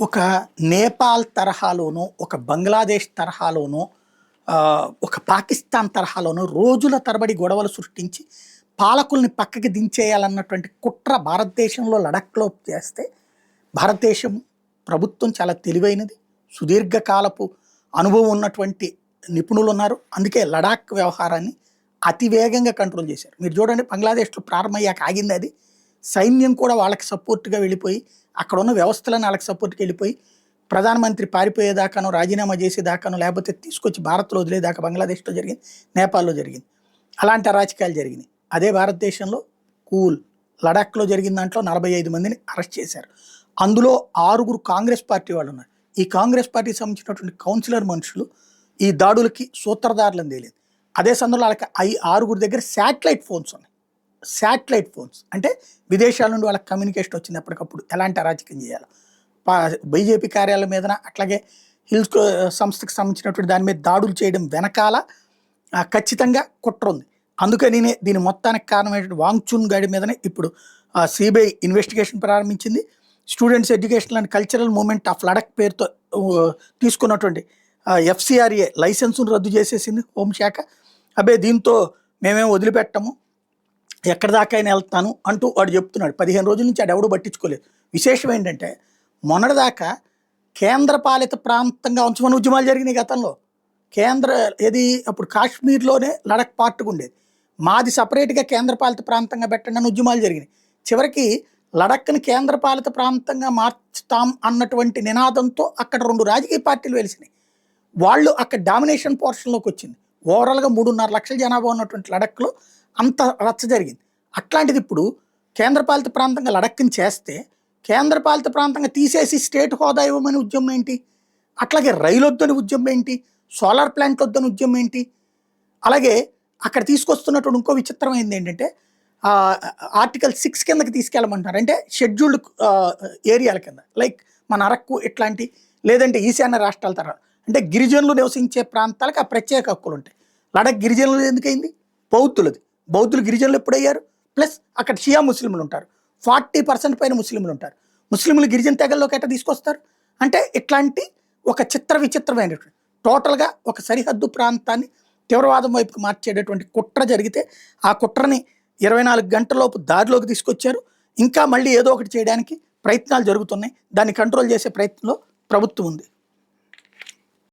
ఒక నేపాల్ తరహాలోనో, ఒక బంగ్లాదేశ్ తరహాలోనో, ఒక పాకిస్తాన్ తరహాలోనో రోజుల తరబడి గొడవలు సృష్టించి పాలకుల్ని పక్కకి దించేయాలన్నటువంటి కుట్ర భారతదేశంలో లడఖ్‌లో చేస్తే, భారతదేశం ప్రభుత్వం చాలా తెలివైనది. సుదీర్ఘకాలపు అనుభవం ఉన్నటువంటి నిపుణులున్నారు. అందుకే లడాక్ వ్యవహారాన్ని అతి వేగంగా కంట్రోల్ చేశారు. మీరు చూడండి, బంగ్లాదేశ్‌లో ప్రారంభమయ్యాక ఆగింది అది. సైన్యం కూడా వాళ్ళకి సపోర్ట్‌గా వెళ్ళిపోయి, అక్కడున్న వ్యవస్థలను వాళ్ళకి సపోర్ట్‌గా వెళ్ళిపోయి, ప్రధానమంత్రి పారిపోయేదాకానో, రాజీనామా చేసేదాకానో, లేకపోతే తీసుకొచ్చి భారత్‌లో వదిలేదాకా బంగ్లాదేశ్‌లో జరిగింది, నేపాల్‌లో జరిగింది. అలాంటి అరాచకాలు జరిగినాయి. అదే భారతదేశంలో కూల్. లడాఖ్‌లో జరిగిన దాంట్లో 45 మందిని అరెస్ట్ చేశారు. అందులో 6 కాంగ్రెస్ పార్టీ వాళ్ళు ఉన్నారు. ఈ కాంగ్రెస్ పార్టీకి సంబంధించినటువంటి కౌన్సిలర్ మనుషులు ఈ దాడులకి సూత్రధారులని తేలింది. అదే సందర్భంలో వాళ్ళకి 6 దగ్గర శాటిలైట్ ఫోన్స్ ఉన్నాయి. శాటిలైట్ ఫోన్స్ అంటే విదేశాల నుండి వాళ్ళకి కమ్యూనికేషన్ వచ్చింది ఎప్పటికప్పుడు ఎలాంటి అరాచకం చేయాలో. బీజేపీ కార్యాలయం మీదన, అట్లాగే హిల్స్ సంస్థకు సంబంధించినటువంటి దాని మీద దాడులు చేయడం వెనకాల ఖచ్చితంగా కుట్ర ఉంది. అందుకని దీని మొత్తానికి కారణమైనటువంటి వాంగ్చున్ గాడి మీదనే ఇప్పుడు సిబిఐ ఇన్వెస్టిగేషన్ ప్రారంభించింది. Students educational and cultural movement of Ladakh పేరుతో తీసుకున్నటువంటి ఎఫ్సిఆర్ఏ లైసెన్సును రద్దు చేసేసింది హోంశాఖ. దీంతో మేమేం వదిలిపెట్టము, ఎక్కడి దాకా అయినా వెళ్తాను అంటూ వాడు చెప్తున్నాడు. 15 రోజుల నుంచి ఎవడూ పట్టించుకోలేదు. విశేషం ఏంటంటే, మొన్నటిదాకా కేంద్రపాలిత ప్రాంతంగా ఉంచమని ఉద్యమాలు జరిగినాయి గతంలో. అప్పుడు కాశ్మీర్లోనే లడక్ పార్ట్గా ఉండేది. మాది సపరేట్గా కేంద్రపాలిత ప్రాంతంగా పెట్టండి అని ఉద్యమాలు జరిగినాయి. చివరికి లడక్ని కేంద్రపాలిత ప్రాంతంగా మార్చుతాం అన్నటువంటి నినాదంతో అక్కడ 2 రాజకీయ పార్టీలు వెలిసినాయి. వాళ్ళు అక్కడ డామినేషన్ పోర్షన్లోకి వచ్చింది. ఓవరాల్గా 3.5 లక్షల జనాభా ఉన్నటువంటి లడఖ్లో అంత రచ్చ జరిగింది. అట్లాంటిది ఇప్పుడు కేంద్రపాలిత ప్రాంతంగా లడఖ్ని చేస్తే, కేంద్రపాలిత ప్రాంతంగా తీసేసి స్టేట్ హోదా ఇవ్వమని ఉద్యమం ఏంటి? అట్లాగే రైలు వద్దని ఉద్యమం ఏంటి? సోలార్ ప్లాంట్ వద్దని ఉద్యమం ఏంటి? అలాగే అక్కడ తీసుకొస్తున్నటువంటి ఇంకో విచిత్రమైనది ఏంటంటే, ఆర్టికల్ 6 కిందకి తీసుకెళ్ళమంటున్నారు. అంటే షెడ్యూల్డ్ ఏరియాల కింద, లైక్ మన అరకు ఇట్లాంటి, లేదంటే ఈశాన్య రాష్ట్రాల తర్వాత, అంటే గిరిజనులు నివసించే ప్రాంతాలకు ఆ ప్రత్యేక హక్కులు ఉంటాయి. లడక్ గిరిజనులు ఎందుకైంది? బౌద్ధులు గిరిజనులు ఎప్పుడయ్యారు? ప్లస్ అక్కడ షియా ముస్లింలు ఉంటారు. 40% పైన ముస్లింలు ఉంటారు. ముస్లింలు గిరిజన తెగల్లోకి ఎట్లా తీసుకొస్తారు? అంటే ఇట్లాంటి ఒక విచిత్రమైనటువంటి టోటల్గా ఒక సరిహద్దు ప్రాంతాన్ని తీవ్రవాదం వైపుకి మార్చేటటువంటి కుట్ర జరిగితే, ఆ కుట్రని 24 గంటలలోపు దారిలోకి తీసుకొచ్చారు. ఇంకా మళ్ళీ ఏదో ఒకటి చేయడానికి ప్రయత్నాలు జరుగుతున్నాయి. దాన్ని కంట్రోల్ చేసే ప్రయత్నంలో ప్రభుత్వం ఉంది.